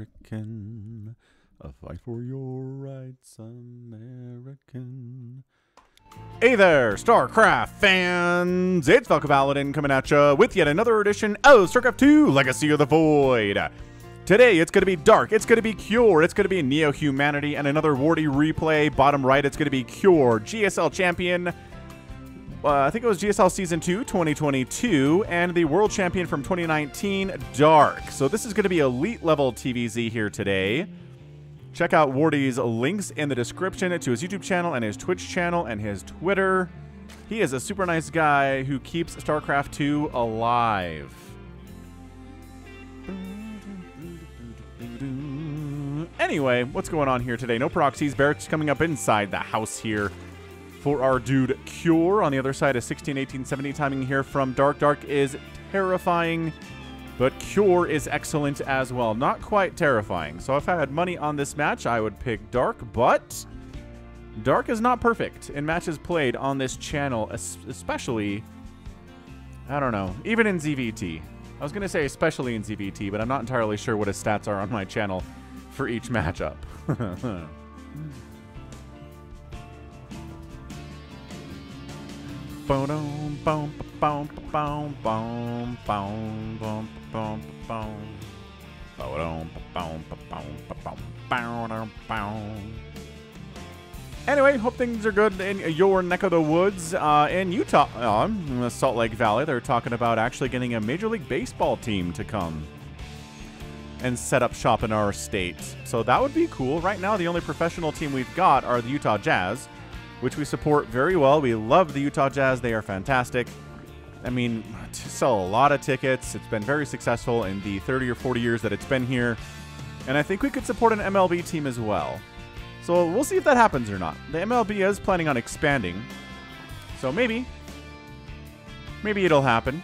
American. A fight for your rights, American. Hey there, StarCraft fans! It's Falcon Paladin coming at you with yet another edition of StarCraft 2 Legacy of the Void. Today, it's going to be Dark, it's going to be Cure, it's going to be Neo-Humanity, and another Wardy replay. Bottom right, it's going to be Cure, GSL Champion. I think it was GSL Season 2, 2022, and the World Champion from 2019, Dark. So this is going to be Elite level TVZ here today. Check out Wardy's links in the description to his YouTube channel and his Twitch channel and his Twitter. He is a super nice guy who keeps StarCraft 2 alive. Anyway, what's going on here today? No proxies. Barracks coming up inside the house here for our dude Cure. On the other side is 16, 18, 70 timing here from Dark. Dark is terrifying, but Cure is excellent as well. Not quite terrifying. So if I had money on this match, I would pick Dark, but Dark is not perfect in matches played on this channel, especially, I don't know, even in ZVT. I was going to say especially in ZVT, but I'm not entirely sure what his stats are on my channel for each matchup. Anyway, hope things are good in your neck of the woods. In Utah, in Salt Lake Valley, they're talking about actually getting a Major League Baseball team to come and set up shop in our state. So that would be cool. Right now, the only professional team we've got are the Utah Jazz, which we support very well. We love the Utah Jazz. They are fantastic. I mean, sell a lot of tickets. It's been very successful in the 30 or 40 years that it's been here. And I think we could support an MLB team as well. So we'll see if that happens or not. The MLB is planning on expanding. So maybe it'll happen.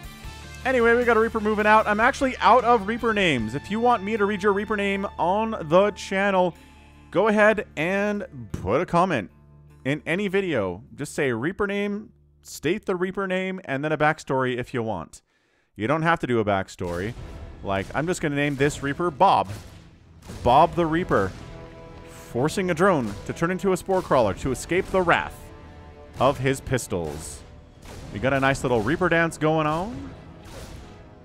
Anyway, we got a Reaper moving out. I'm actually out of Reaper names. If you want me to read your Reaper name on the channel, go ahead and put a comment in any video. Just say Reaper name, state the Reaper name, and then a backstory if you want. You don't have to do a backstory. Like, I'm just going to name this Reaper Bob. Bob the Reaper. Forcing a drone to turn into a spore crawler to escape the wrath of his pistols. We got a nice little Reaper dance going on.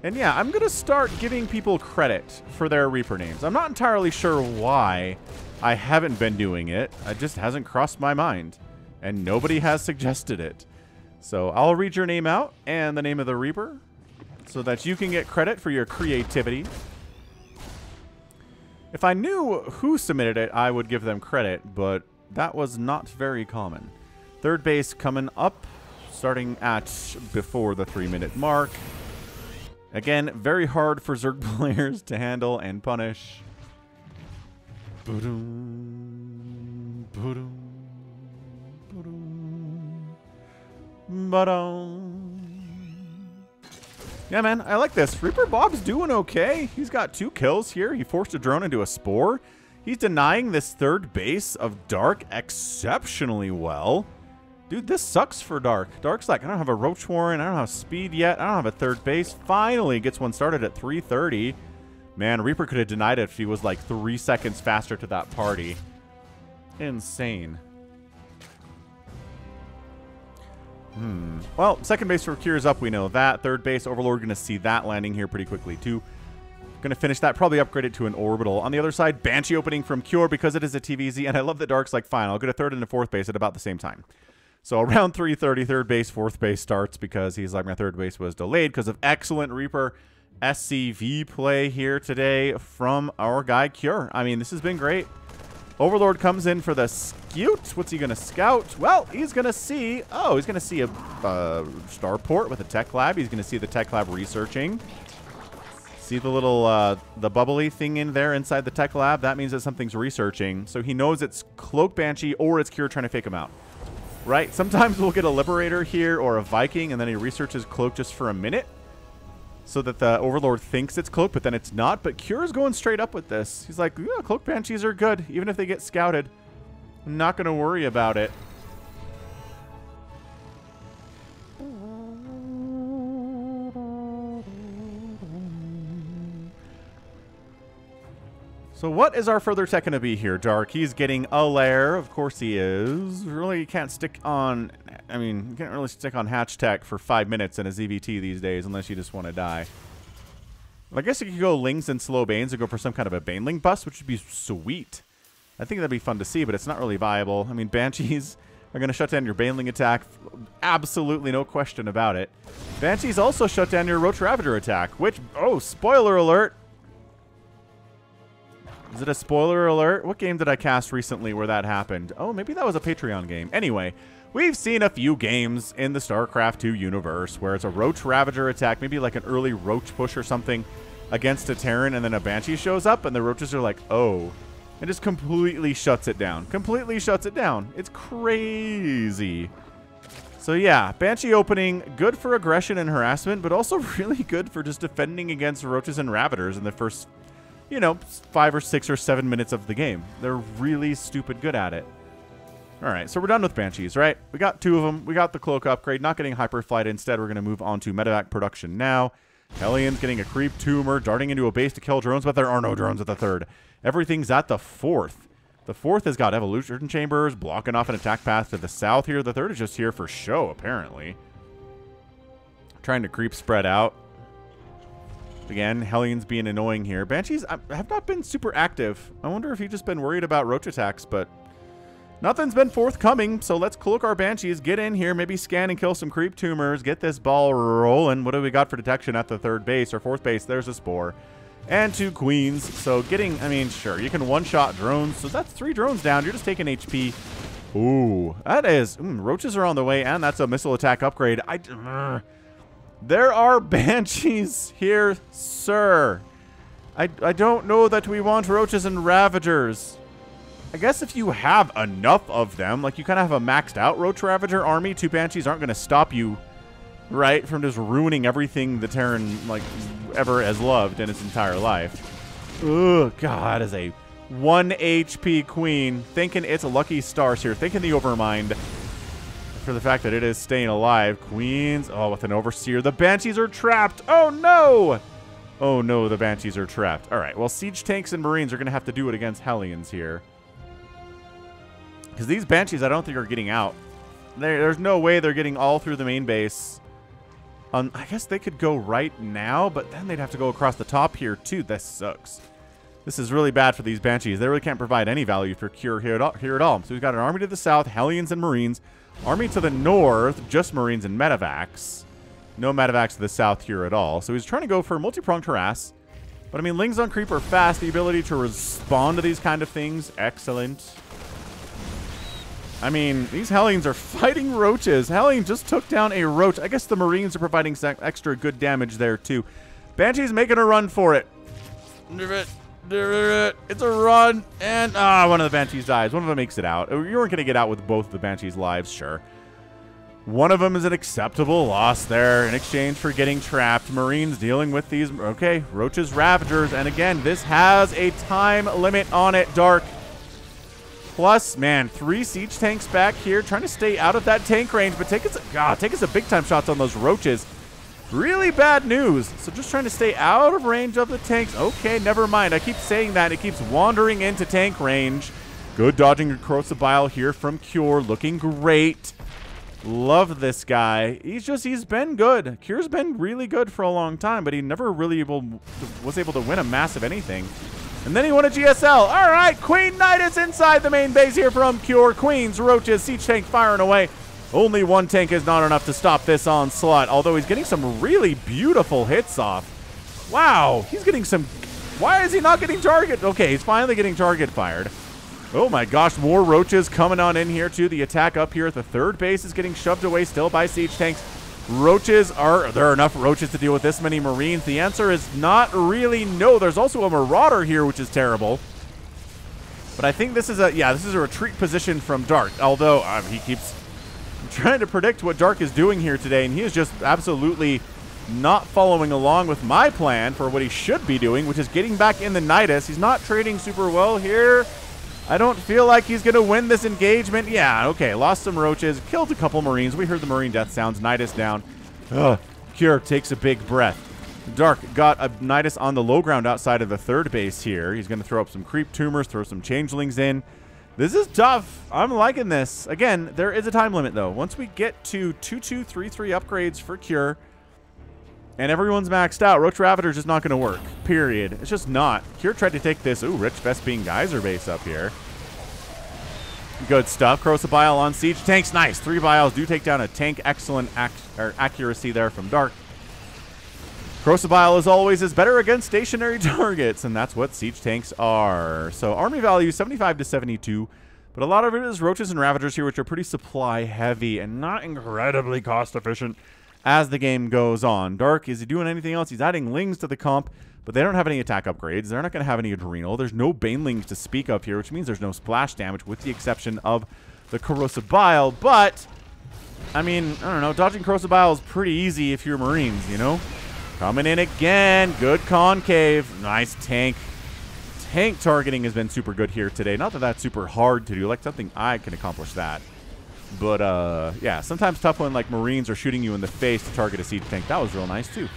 And yeah, I'm going to start giving people credit for their Reaper names. I'm not entirely sure why I haven't been doing it. It just hasn't crossed my mind. And nobody has suggested it. So I'll read your name out and the name of the Reaper so that you can get credit for your creativity. If I knew who submitted it, I would give them credit, but that was not very common. Third base coming up, starting at before the 3-minute mark. Again, very hard for Zerg players to handle and punish. Ba-dum, ba-dum, ba-dum, ba-dum. Yeah, man, I like this. Reaper Bob's doing okay. He's got 2 kills here. He forced a drone into a spore. He's denying this third base of Dark exceptionally well. Dude, this sucks for Dark. Dark's like, I don't have a Roach Warren. I don't have speed yet. I don't have a third base. Finally gets one started at 3:30. Man, Reaper could have denied it if he was like 3 seconds faster to that party. Insane. Well, second base for Cure is up. We know that. Third base, Overlord, going to see that landing here pretty quickly, too. Going to finish that. Probably upgrade it to an orbital. On the other side, Banshee opening from Cure because it is a TVZ. And I love that Dark's like, fine, I'll get a third and a fourth base at about the same time. So around 3:30, third base, fourth base starts because he's like, my third base was delayed because of excellent Reaper SCV play here today from our guy Cure. I mean, this has been great. Overlord comes in for the scout. What's he going to scout? Well, he's going to see... Oh, he's going to see a starport with a tech lab. He's going to see the tech lab researching. See the little, the bubbly thing in there inside the tech lab? That means that something's researching. So he knows it's Cloak Banshee or it's Cure trying to fake him out. Right? Sometimes we'll get a Liberator here or a Viking, and then he researches Cloak just for a minute, so that the Overlord thinks it's Cloak, but then it's not. But Cure's going straight up with this. He's like, yeah, Cloak Banshees are good, even if they get scouted. I'm not going to worry about it. So what is our further tech going to be here, Dark? He's getting a lair. Of course he is. Really, you can't stick on... I mean, you can't really stick on hatch tech for 5 minutes in a ZVT these days unless you just want to die. I guess you could go Lings and Slow Banes and go for some kind of a Baneling bust, which would be sweet. I think that'd be fun to see, but it's not really viable. I mean, Banshees are going to shut down your Baneling attack. Absolutely no question about it. Banshees also shut down your Roach Ravager attack, which... Oh, spoiler alert! Is it a spoiler alert? What game did I cast recently where that happened? Oh, maybe that was a Patreon game. Anyway, we've seen a few games in the StarCraft 2 universe where it's a Roach Ravager attack, maybe like an early Roach push or something against a Terran, and then a Banshee shows up, and the Roaches are like, oh, and just completely shuts it down. Completely shuts it down. It's crazy. So yeah, Banshee opening, good for aggression and harassment, but also really good for just defending against Roaches and Ravagers in the first... you know, 5 or 6 or 7 minutes of the game. They're really stupid good at it. All right, so we're done with Banshees, right? We got 2 of them. We got the Cloak upgrade, not getting Hyperflight. Instead, we're going to move on to Medevac production now. Hellions getting a Creep Tumor, darting into a base to kill drones, but there are no drones at the 3rd. Everything's at the 4th. The 4th has got Evolution Chambers, blocking off an attack path to the south here. The 3rd is just here for show, apparently. Trying to creep spread out. Again, Hellions being annoying here. Banshees have not been super active. I wonder if you've just been worried about Roach attacks, but nothing's been forthcoming. So let's cloak our Banshees, get in here, maybe scan and kill some Creep Tumors, get this ball rolling. What do we got for detection at the 3rd base or 4th base? There's a Spore. And 2 Queens. So getting, I mean, sure, you can one-shot drones. So that's 3 drones down. You're just taking HP. Ooh, that is... Roaches are on the way, and that's a missile attack upgrade. There are Banshees here, sir. I don't know that we want Roaches and Ravagers. I guess if you have enough of them, like you kind of have a maxed out Roach Ravager army, 2 Banshees aren't going to stop you, right, from just ruining everything the Terran, like, ever has loved in its entire life. Ugh, God, as a 1 HP Queen, thinking it's a lucky stars here, thinking the Overmind. For the fact that it is staying alive. Queens. Oh, with an Overseer. The Banshees are trapped. Oh, no. Oh, no. The Banshees are trapped. All right. Well, Siege Tanks and Marines are going to have to do it against Hellions here. Because these Banshees, I don't think are getting out. There's no way they're getting all through the main base. I guess they could go right now, but then they'd have to go across the top here, too. This sucks. This is really bad for these Banshees. They really can't provide any value for Cure here at all. So we've got an army to the south, Hellions and Marines. Army to the north, just Marines and Medevacs. No Medevacs to the south here at all. So he's trying to go for multi-pronged harass. But, I mean, Lings on Creep are fast. The ability to respond to these kind of things, excellent. I mean, these Hellions are fighting Roaches. Hellion just took down a Roach. I guess the Marines are providing extra good damage there, too. Banshee's making a run for it. It's a run, and one of the Banshees dies. One of them makes it out. You weren't going to get out with both of the Banshees' lives, sure. One of them is an acceptable loss there in exchange for getting trapped. Marines dealing with these, okay, Roaches, Ravagers, and again, this has a time limit on it, Dark. Plus, man, 3 Siege Tanks back here, trying to stay out of that tank range, but take us a big-time shots on those Roaches. Really bad news. So just trying to stay out of range of the tanks. Okay, never mind. I keep saying that. It keeps wandering into tank range. Good dodging Corrosive Bile here from Cure. Looking great. Love this guy. He's been good. Cure's been really good for a long time, but he never really was able to win a massive anything. And then he won a GSL. All right, Queen NYDUS inside the main base here from Cure. Queens, Roaches, Siege Tank firing away. Only 1 tank is not enough to stop this onslaught, although he's getting some really beautiful hits off. Wow, he's getting some... Why is he not getting target? Okay, he's finally getting target fired. Oh my gosh, more Roaches coming on in here too. The attack up here at the 3rd base is getting shoved away still by Siege Tanks. Roaches are... There are enough Roaches to deal with this many Marines? The answer is not really no. There's also a Marauder here, which is terrible. But I think this is a... Yeah, this is a retreat position from Dark, although he keeps... I'm trying to predict what Dark is doing here today, and he is just absolutely not following along with my plan for what he should be doing, which is getting back in the NYDUS. He's not trading super well here. I don't feel like he's going to win this engagement. Yeah, okay, lost some Roaches, killed a couple Marines. We heard the Marine death sounds. NYDUS down. Ugh, Cure takes a big breath. Dark got a NYDUS on the low ground outside of the third base here. He's going to throw up some creep tumors, throw some changelings in. This is tough. I'm liking this. Again, there is a time limit, though. Once we get to 2-2, 3-3 upgrades for Cure, and everyone's maxed out, Roach Ravager's just not going to work. Period. It's just not. Cure tried to take this, Rich Vespine Geyser base up here. Good stuff. Corrosive Bile on Siege Tanks. Nice. 3 Biles do take down a tank. Excellent accuracy there from Dark. Corrosive Bile, as always, is better against stationary targets, and that's what Siege Tanks are. So army value 75 to 72, but a lot of it is Roaches and Ravagers here, which are pretty supply heavy and not incredibly cost efficient as the game goes on. Dark, is he doing anything else? He's adding Lings to the comp, but they don't have any attack upgrades. They're not going to have any Adrenal. There's no Banelings to speak of here, which means there's no splash damage with the exception of the Corrosive Bile. But, I mean, I don't know. Dodging Corrosive Bile is pretty easy if you're Marines, you know? Coming in again. Good concave. Nice tank. Tank targeting has been super good here today. Not that that's super hard to do. Like, something I can accomplish that. But, yeah, sometimes tough when, like, Marines are shooting you in the face to target a siege tank. That was real nice, too.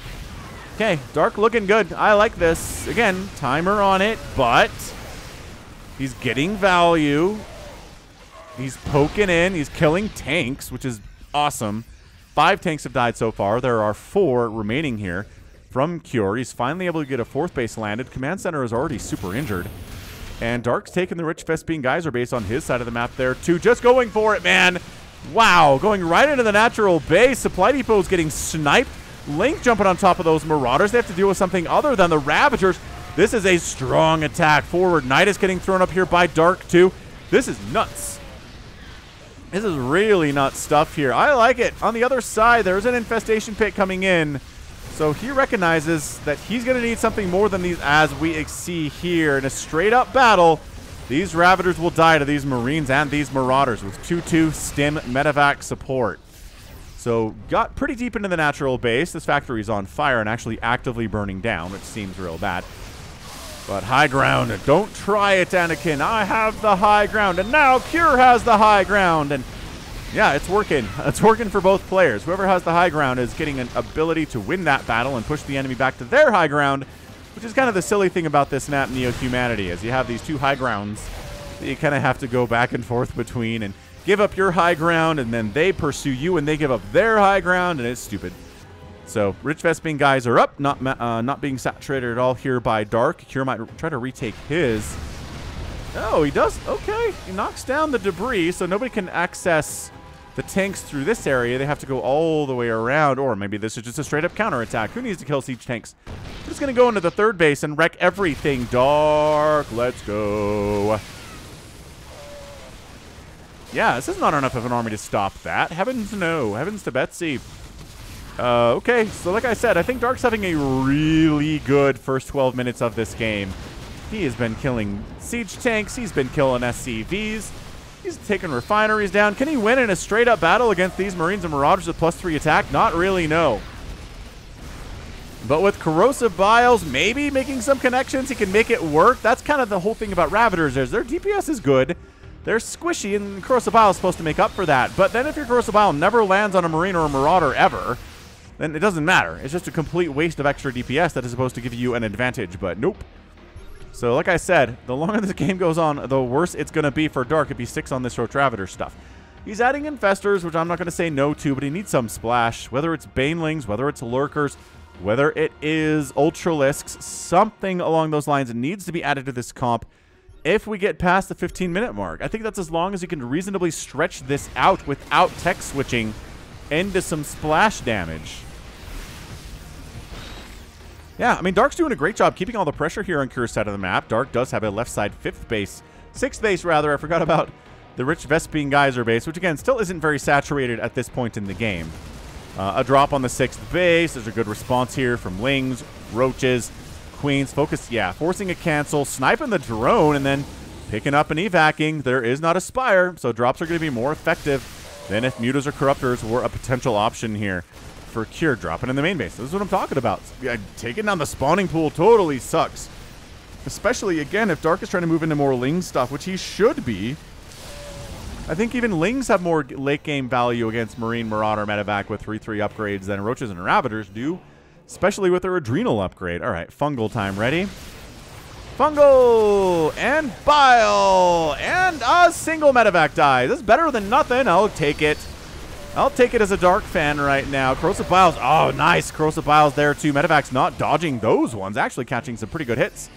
Okay, Dark looking good. I like this. Again, timer on it, but he's getting value. He's poking in. He's killing tanks, which is awesome. 5 tanks have died so far. There are 4 remaining here from Cure. He's finally able to get a 4th base landed. Command Center is already super injured. And Dark's taking the Rich Vespine Geyser base on his side of the map there, too. Just going for it, man. Wow, going right into the natural base. Supply Depot's getting sniped. Link jumping on top of those Marauders. They have to deal with something other than the Ravagers. This is a strong attack forward. NYDUS getting thrown up here by Dark, too. This is nuts. This is really nuts stuff here. I like it. On the other side, there's an infestation pit coming in. So he recognizes that he's going to need something more than these, as we see here. In a straight-up battle, these Ravagers will die to these Marines and these Marauders with 2-2 stim medevac support. So got pretty deep into the natural base. This factory is on fire and actually actively burning down, which seems real bad. But high ground, don't try it, Anakin. I have the high ground, and now Cure has the high ground. And yeah, it's working. It's working for both players. Whoever has the high ground is getting an ability to win that battle and push the enemy back to their high ground, which is kind of the silly thing about this map, Neo-Humanity, is you have these 2 high grounds that you kind of have to go back and forth between and give up your high ground, and then they pursue you and they give up their high ground, and it's stupid. So, Rich Vespine guys are up, not being saturated at all here by Dark. Cure might try to retake his. Oh, he does. Okay. He knocks down the debris, so nobody can access the tanks through this area. They have to go all the way around, or maybe this is just a straight-up counterattack. Who needs to kill siege tanks? We're just going to go into the 3rd base and wreck everything. Dark, let's go. Yeah, this is not enough of an army to stop that. Heavens no. Heavens to Betsy. Okay, so like I said, I think Dark's having a really good first 12 minutes of this game. He has been killing siege tanks. He's been killing SCVs. He's taking refineries down. Can he win in a straight-up battle against these Marines and Marauders with +3 attack? Not really, no. But with Corrosive Biles maybe making some connections, he can make it work. That's kind of the whole thing about Ravagers is their DPS is good. They're squishy, and Corrosive Bile is supposed to make up for that. But then if your Corrosive Bile never lands on a Marine or a Marauder ever, then it doesn't matter. It's just a complete waste of extra DPS that is supposed to give you an advantage, but nope. So like I said, the longer this game goes on, the worse it's going to be for Dark if he sticks on this Roach Ravager stuff. He's adding Infestors, which I'm not going to say no to, but he needs some splash. Whether it's Banelings, whether it's Lurkers, whether it is Ultralisks, something along those lines needs to be added to this comp if we get past the 15-minute mark. I think that's as long as you can reasonably stretch this out without tech switching into some splash damage. Yeah, I mean, Dark's doing a great job keeping all the pressure here on Cure's side of the map. Dark does have a left side 6th base, rather. I forgot about the Rich Vespine Geyser base, which, again, still isn't very saturated at this point in the game. A drop on the 6th base. There's a good response here from Lings, Roaches, Queens. Focus, yeah, forcing a cancel, sniping the drone, and then picking up and evacing. There is not a Spire, so drops are going to be more effective than if Mutas or Corruptors were a potential option here for Cure. Dropping in the main base. This is what I'm talking about. Yeah, taking down the spawning pool totally sucks. Especially, again, if Dark is trying to move into more Ling stuff, which he should be. I think even Lings have more late game value against Marine Marauder Medevac with 3-3 upgrades than Roaches and Ravagers do. especially with their adrenal upgrade. All right, fungal time. Ready? Fungal and bile and a single medevac die. This is better than nothing. I'll take it. I'll take it as a Dark fan right now. Corrosive Biles. Oh, nice. Corrosive Biles there, too. Medevac's not dodging those ones. Actually catching some pretty good hits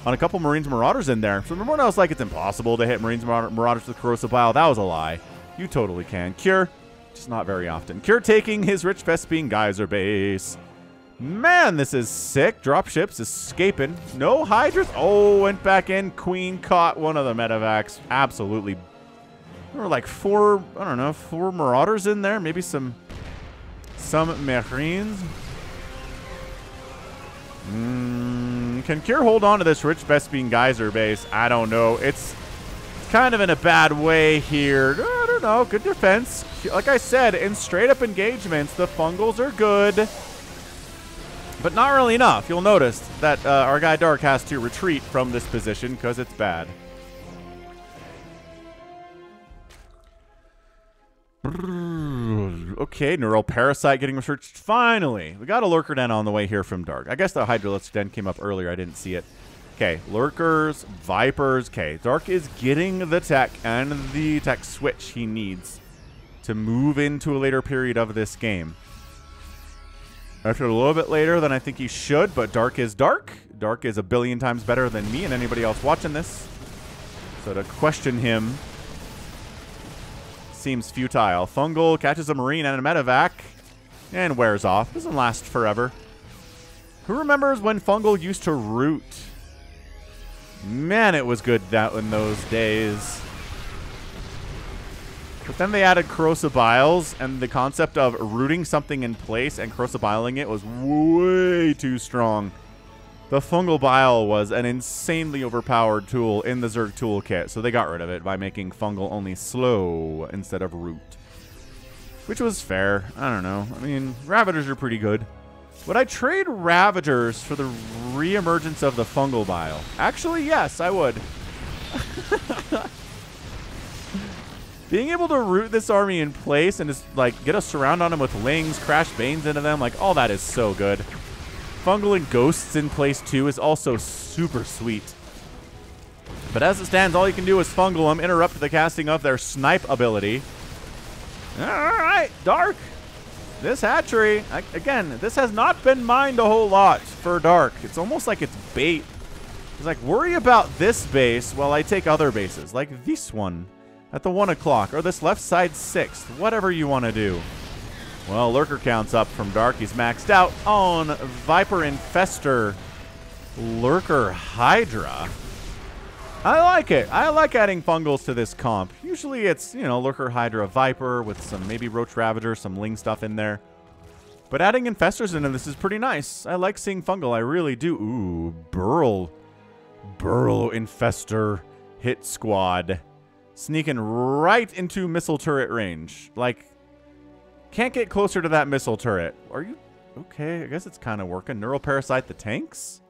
on a couple Marines Marauders in there. So remember when I was like, it's impossible to hit Marines Marauders with Corrosive Bile? That was a lie. You totally can. Cure, just not very often. Cure taking his Rich Vespine Geyser base. Man, this is sick. Dropships escaping. No Hydras. Oh, went back in. Queen caught one of the medevacs. Absolutely. There were like four, I don't know, 4 Marauders in there. Maybe some Marines. Can Cure hold on to this Rich Vespine Geyser base? I don't know. It's kind of in a bad way here. I don't know. Good defense. Like I said, in straight up engagements, the Fungals are good. But not really enough. You'll notice that our guy Dark has to retreat from this position because it's bad. Okay, Neural Parasite getting researched. Finally, we got a Lurker Den on the way here from Dark. I guess the Hydralisk Den came up earlier. I didn't see it. Okay, Lurkers, Vipers. Okay, Dark is getting the tech and the tech switch he needs to move into a later period of this game. After a little bit later than I think he should, but Dark is Dark. Dark is a billion times better than me and anybody else watching this. So to question him seems futile. Fungal catches a Marine and a medevac and wears off. Doesn't last forever. Who remembers when Fungal used to root? Man, it was good in those days. But then they added Corrosive Biles, and the concept of rooting something in place and Corrosive Biling it was way too strong. The Fungal Bile was an insanely overpowered tool in the Zerg toolkit, so they got rid of it by making Fungal only slow instead of root. Which was fair. I don't know. I mean, Ravagers are pretty good. Would I trade Ravagers for the re-emergence of the Fungal Bile? Actually, yes, I would. Being able to root this army in place and just, like, get a surround on them with Lings, crash Banes into them, like, all that is so good. Fungal and Ghosts in place, too, is also super sweet. But as it stands, all you can do is Fungal them, interrupt the casting of their Snipe ability. All right, Dark. This hatchery, again, this has not been mined a whole lot for Dark. It's almost like it's bait. It's like, worry about this base while I take other bases, like this one at the 1 o'clock, or this left side 6th, whatever you want to do. Well, Lurker count's up from Dark. He's maxed out on Viper Infestor Lurker Hydra. I like it. I like adding Fungals to this comp. Usually it's, you know, Lurker Hydra Viper with some maybe Roach Ravager, some Ling stuff in there. But adding Infestors into this is pretty nice. I like seeing Fungal. I really do. Ooh, Burl Infestor hit squad. Sneaking right into missile turret range. Like, can't get closer to that missile turret. Are you... Okay, I guess it's kind of working. Neural Parasite the tanks?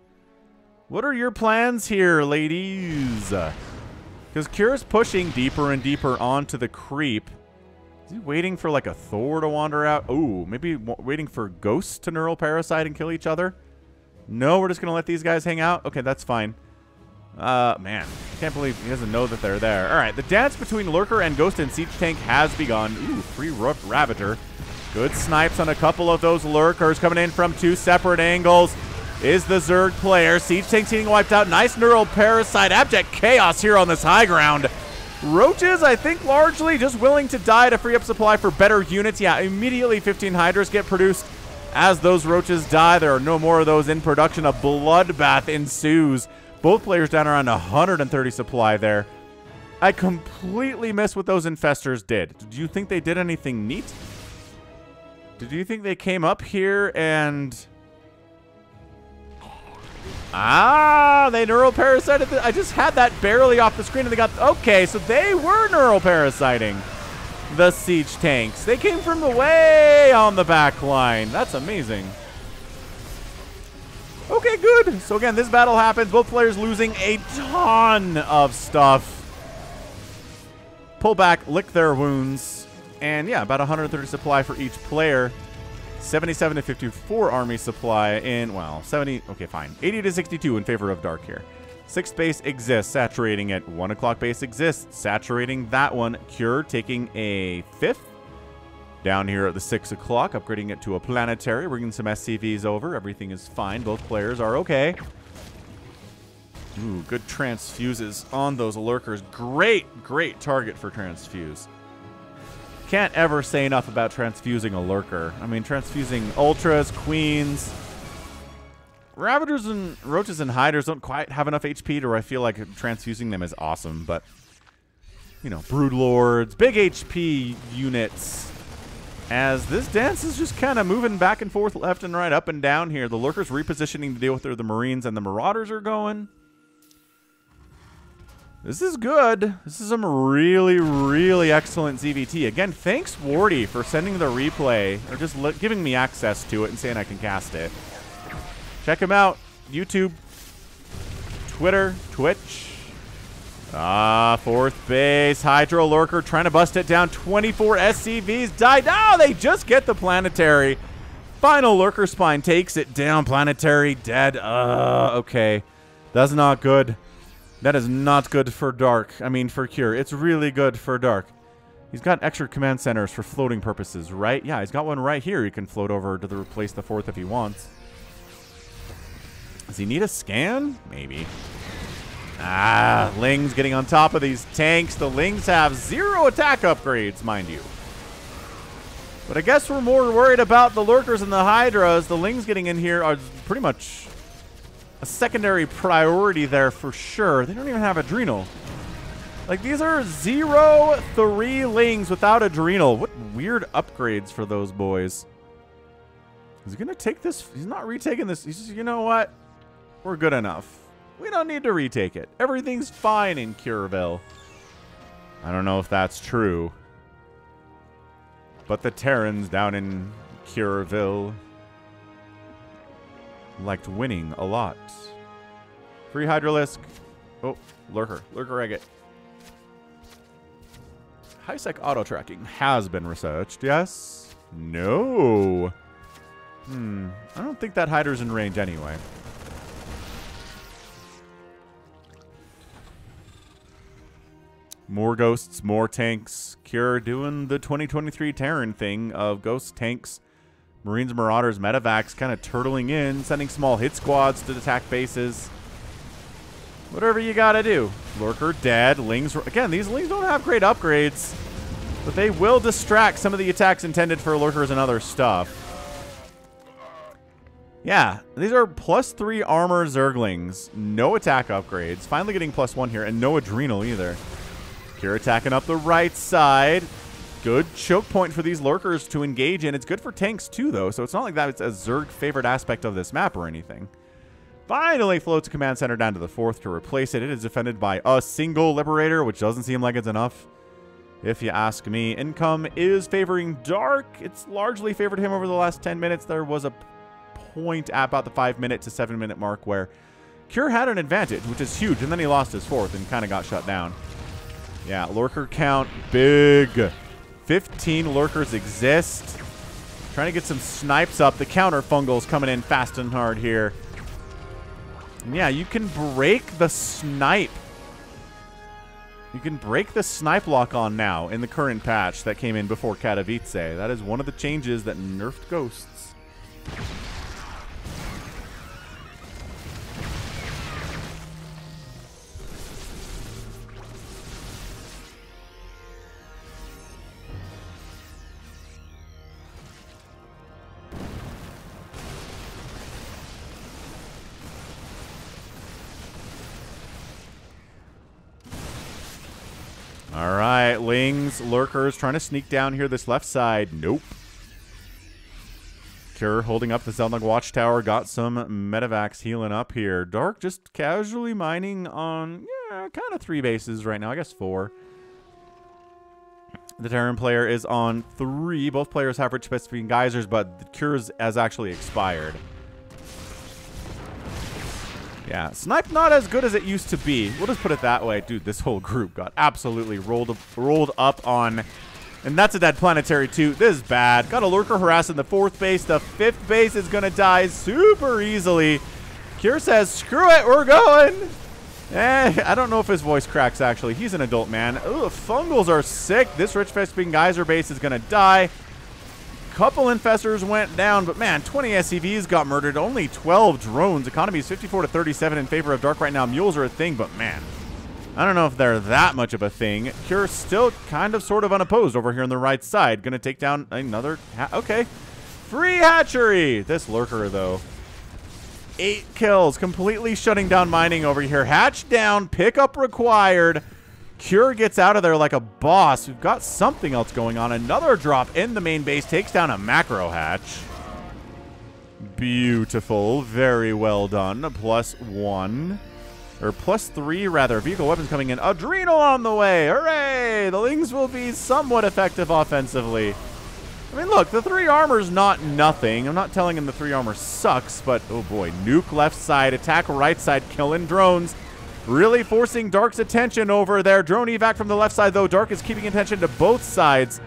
What are your plans here, ladies? Because Cure's pushing deeper and deeper onto the creep. Is he waiting for, like, a Thor to wander out? Ooh, maybe waiting for Ghosts to Neural Parasite and kill each other? No, we're just going to let these guys hang out? Okay, that's fine. Man, I can't believe he doesn't know that they're there. All right, the dance between Lurker and Ghost and Siege Tank has begun. Ooh, free Ravager. Good snipes on a couple of those Lurkers coming in from 2 separate angles. Is the Zerg player. Siege Tank's getting wiped out. Nice Neural Parasite. Abject chaos here on this high ground. Roaches, I think, largely just willing to die to free up supply for better units. Yeah, immediately 15 Hydras get produced. As those Roaches die, there are no more of those in production. A bloodbath ensues. Both players down around 130 supply there. I completely missed what those Infestors did. Did you think they did anything neat? Did you think they came up here and... Ah, they Neural Parasited. I just had that barely off the screen and they got... Okay, so they were Neural Parasiting the Siege Tanks. They came from the way on the back line. That's amazing. Okay, good. So again, this battle happens. Both players losing a ton of stuff. Pull back, lick their wounds. And yeah, about 130 supply for each player. 77 to 54 army supply in, well, 70, okay, fine. 80 to 62 in favor of Dark here. 6th base exists, saturating it. 1 o'clock base exists, saturating that one. Cure taking a 5th. Down here at the 6 o'clock, upgrading it to a planetary, bringing some SCVs over. Everything is fine. Both players are okay. Ooh, good transfuses on those lurkers. Great target for transfuse. Can't ever say enough about transfusing a lurker. I mean, transfusing ultras, queens. Ravagers and roaches and hiders don't quite have enough HP to where I feel like transfusing them is awesome. But, you know, broodlords, big HP units. As this dance is just kind of moving back and forth, left and right, up and down here. The lurkers repositioning to deal with where the Marines and the Marauders are going. This is good. This is some really excellent ZVT. Again, thanks, Wardy, for sending the replay, or just giving me access to it and saying I can cast it. Check him out. YouTube, Twitter, Twitch. 4th base. Hydro Lurker trying to bust it down. 24 SCVs died. Oh, they just get the planetary. Final Lurker Spine takes it down. Planetary dead. Okay. That's not good. That is not good for Dark. I mean, for Cure. It's really good for Dark. He's got extra command centers for floating purposes, right? Yeah, he's got one right here. He can float over to replace the 4th if he wants. Does he need a scan? Maybe. Lings getting on top of these tanks. The Lings have 0 attack upgrades, mind you. But I guess we're more worried about the Lurkers and the Hydras. The Lings getting in here are pretty much a secondary priority there for sure. They don't even have Adrenal. Like, these are 0-3 Lings without Adrenal. What weird upgrades for those boys. Is he going to take this? He's not retaking this. He's just, you know what? We're good enough. We don't need to retake it. Everything's fine in Cureville. I don't know if that's true. But the Terrans down in Cureville liked winning a lot. Free Hydralisk. Oh, Lurker. Lurker Agate. High-sec auto-tracking has been researched, yes? No. I don't think that Hydra's in range anyway. More ghosts, more tanks. Cure doing the 2023 Terran thing of ghost tanks, Marines, Marauders, Medivacs kind of turtling in, sending small hit squads to attack bases. Whatever you gotta do. Lurker dead. Lings. Again, these Lings don't have great upgrades, but they will distract some of the attacks intended for Lurkers and other stuff. Yeah, these are +3 armor Zerglings. No attack upgrades. Finally getting +1 here, and no Adrenal either. Cure attacking up the right side. Good choke point for these Lurkers to engage in. It's good for tanks too, though, so it's not like that it's a Zerg favorite aspect of this map or anything. Finally floats a command center down to the 4th to replace it. It is defended by a single Liberator, which doesn't seem like it's enough, if you ask me. Income is favoring Dark. It's largely favored him over the last 10 minutes. There was a point at about the 5-minute to 7-minute mark where Cure had an advantage, which is huge, and then he lost his 4th and kind of got shut down. Yeah, Lurker count, big. 15 Lurkers exist. Trying to get some snipes up. The counter fungals coming in fast and hard here. And yeah, you can break the snipe. You can break the snipe lock on now in the current patch that came in before Katowice. That is one of the changes that nerfed ghosts. All right, Lings, Lurkers trying to sneak down here this left side. Nope. Cure holding up the Zelnug Watchtower. Got some Medivacs healing up here. Dark just casually mining on, yeah, kind of 3 bases right now. I guess 4. The Terran player is on 3. Both players have rich specific geysers, but the Cure's has actually expired. Yeah, Snipe not as good as it used to be. We'll just put it that way. Dude, this whole group got absolutely rolled up on And that's a dead planetary too. This is bad. Got a lurker harassing the 4th base. The 5th base is going to die super easily. Cure says, screw it, we're going. I don't know if his voice cracks, actually. He's an adult man. Ugh, fungals are sick. This Rich Vespine Geyser base is going to die. Couple infestors went down, but man, 20 SCVs got murdered. Only 12 drones. Economy is 54 to 37 in favor of Dark right now. Mules are a thing, but man, I don't know if they're that much of a thing. Cure still kind of sort of unopposed over here on the right side. Going to take down another... okay. Free hatchery. This lurker, though. 8 kills. Completely shutting down mining over here. Hatch down. Pickup required. Cure gets out of there like a boss. We've got something else going on. Another drop in the main base. Takes down a macro hatch. Beautiful. Very well done. +1. Or +3, rather. Vehicle weapons coming in. Adrenal on the way. Hooray! The Lings will be somewhat effective offensively. I mean, look, the 3 armor's not nothing. I'm not telling him the 3 armor sucks, but, oh boy. Nuke left side. Attack right side. Killing drones. Really forcing Dark's attention over there. Drone evac from the left side, though. Dark is keeping attention to both sides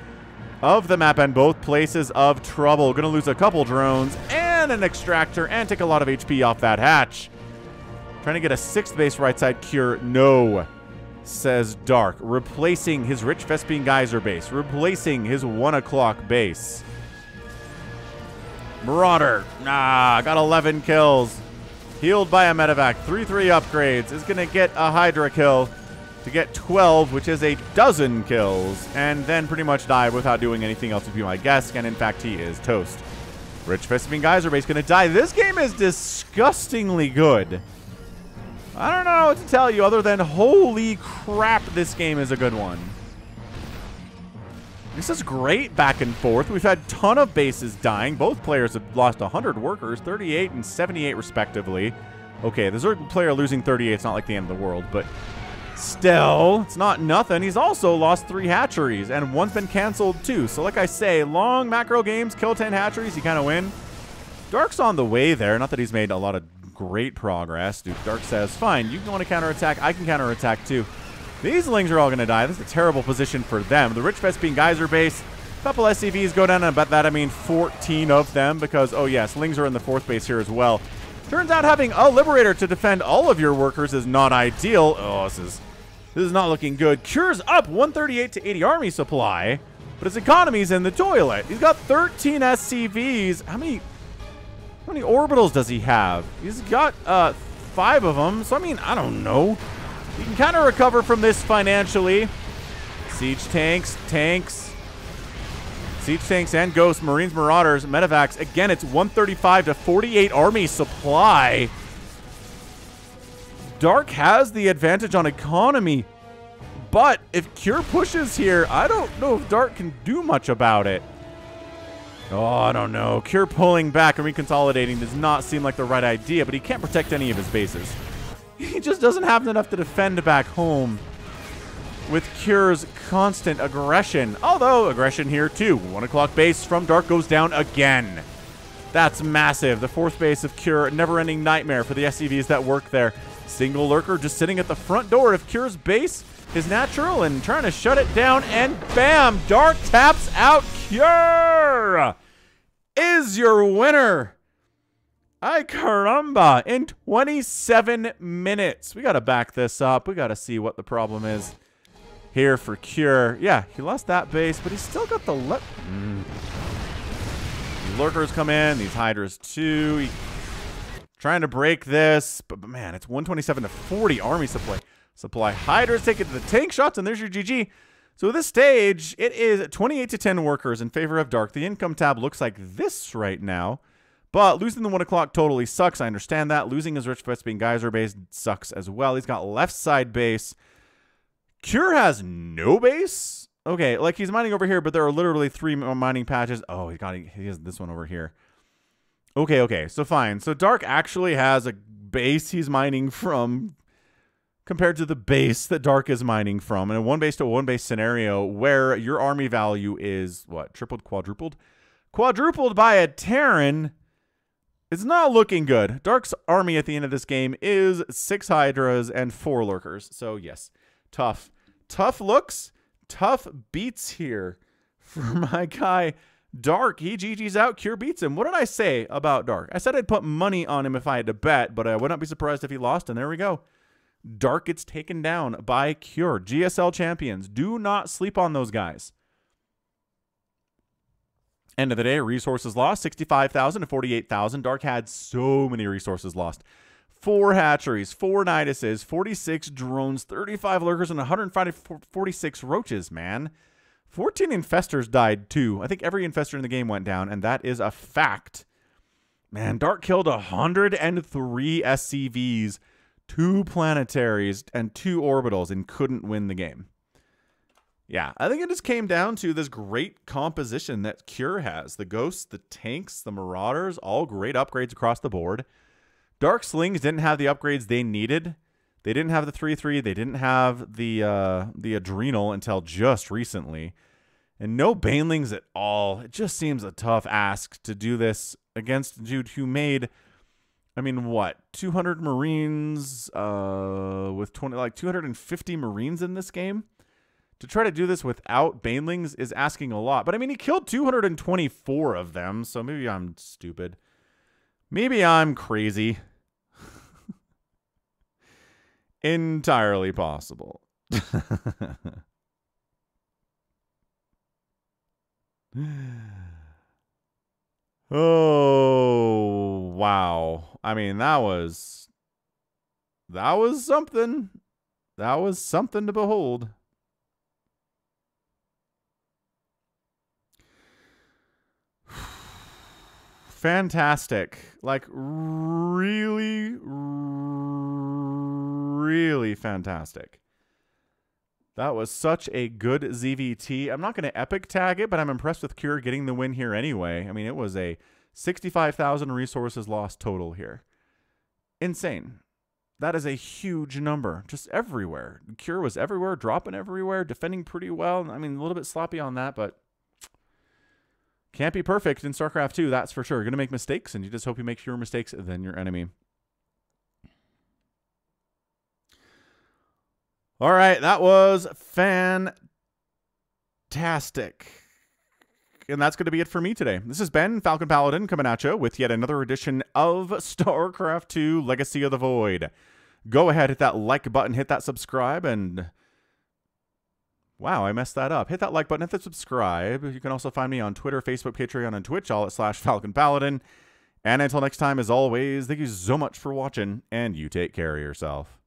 of the map and both places of trouble. Gonna lose a couple drones and an extractor and take a lot of HP off that hatch. Trying to get a 6th base right side. Cure. No, says Dark. Replacing his Rich Vespine Geyser base. Replacing his 1 o'clock base. Marauder. Nah, got 11 kills. Healed by a medevac. 3/3 upgrades. Is going to get a Hydra kill to get 12, which is a dozen kills. And then pretty much die without doing anything else, would be my guess. And in fact, he is toast. Rich Vespine Geyser base going to die. This game is disgustingly good. I don't know what to tell you other than holy crap, this game is a good one. This is great back and forth. We've had a ton of bases dying. Both players have lost 100 workers, 38 and 78 respectively. Okay, the Zerg player losing 38, it's not like the end of the world, but still, it's not nothing. He's also lost 3 hatcheries, and one's been canceled too. So like I say, long macro games, kill 10 hatcheries, you kind of win. Dark's on the way there. Not that he's made a lot of great progress. Duke Dark says, fine, you want to counterattack, I can counterattack too. These Lings are all going to die. This is a terrible position for them. The Rich Vespine Geyser base, a couple SCVs go down, and by that I mean 14 of them, because, oh yes, Lings are in the 4th base here as well. Turns out having a Liberator to defend all of your workers is not ideal. Oh, this is not looking good. Cure's up 138 to 80 army supply, but his economy's in the toilet. He's got 13 SCVs. How many orbitals does he have? He's got 5 of them. So, I mean, I don't know. You can kind of recover from this financially. Siege tanks, Siege tanks and Ghosts, Marines, Marauders, Medevacs. Again, it's 135 to 48 army supply. Dark has the advantage on economy. But if Cure pushes here, I don't know if Dark can do much about it. Oh, I don't know. Cure pulling back and reconsolidating does not seem like the right idea, but he can't protect any of his bases. He just doesn't have enough to defend back home with Cure's constant aggression. Although, aggression here too. 1 o'clock base from Dark goes down again. That's massive. The 4th base of Cure, never-ending nightmare for the SCVs that work there. Single lurker just sitting at the front door of Cure's base is natural and trying to shut it down, and bam! Dark taps out. Cure is your winner. Ay caramba, in 27 minutes. We got to back this up. We got to see what the problem is here for Cure. Yeah, he lost that base, but he's still got the lurkers come in. These Hydras too. Trying to break this, but man, it's 127 to 40 army supply. Hydras take it to the tank shots, and there's your GG. So at this stage, it is 28 to 10 workers in favor of Dark. The income tab looks like this right now. But losing the 1 o'clock totally sucks. I understand that. Losing his Rich Vespine Geyser base sucks as well. He's got left side base. Cure has no base? Okay, like he's mining over here, but there are literally 3 mining patches. Oh, he has this one over here. Okay, so fine. So Dark actually has a base he's mining from compared to the base that Dark is mining from. In a 1 base to 1 base scenario where your army value is, what, tripled, quadrupled? Quadrupled by a Terran. It's not looking good. Dark's army at the end of this game is 6 Hydras and 4 Lurkers. So, yes, tough. Tough looks, tough beats here for my guy Dark. He GG's out. Cure beats him. What did I say about Dark? I said I'd put money on him if I had to bet, but I would not be surprised if he lost, and there we go. Dark gets taken down by Cure. GSL champions. Do not sleep on those guys. End of the day, resources lost, 65,000 to 48,000. Dark had so many resources lost. 4 hatcheries, 4 NYDUSes, 46 drones, 35 lurkers, and 146 roaches, man. 14 infestors died, too. I think every infestor in the game went down, and that is a fact. Man, Dark killed 103 SCVs, 2 planetaries, and 2 orbitals, and couldn't win the game. Yeah, I think it just came down to this great composition that Cure has. The Ghosts, the Tanks, the Marauders, all great upgrades across the board. Dark Slings didn't have the upgrades they needed. They didn't have the 3-3. They didn't have the Adrenal until just recently. And no Banelings at all. It just seems a tough ask to do this against a dude who made, I mean, what, 200 Marines with 250 Marines in this game? To try to do this without Banelings is asking a lot. But, I mean, he killed 224 of them, so maybe I'm stupid. Maybe I'm crazy. Entirely possible. Oh, wow. I mean, that was something. That was something to behold. Fantastic. Like, really, really fantastic. That was such a good ZVT. I'm not going to epic tag it, but I'm impressed with Cure getting the win here anyway. I mean, it was a 65,000 resources lost total here. Insane. That is a huge number. Just everywhere. Cure was everywhere, dropping everywhere, defending pretty well. I mean, a little bit sloppy on that, but can't be perfect in StarCraft 2, that's for sure. You're going to make mistakes, and you just hope you make fewer mistakes than your enemy. All right, that was fantastic. And that's going to be it for me today. This has been Falcon Paladin coming at you with yet another edition of StarCraft 2 Legacy of the Void. Go ahead, hit that like button, hit that subscribe, and wow, I messed that up. Hit that like button, hit the subscribe. You can also find me on Twitter, Facebook, Patreon, and Twitch, all at /Falcon Paladin. And until next time, as always, thank you so much for watching, and you take care of yourself.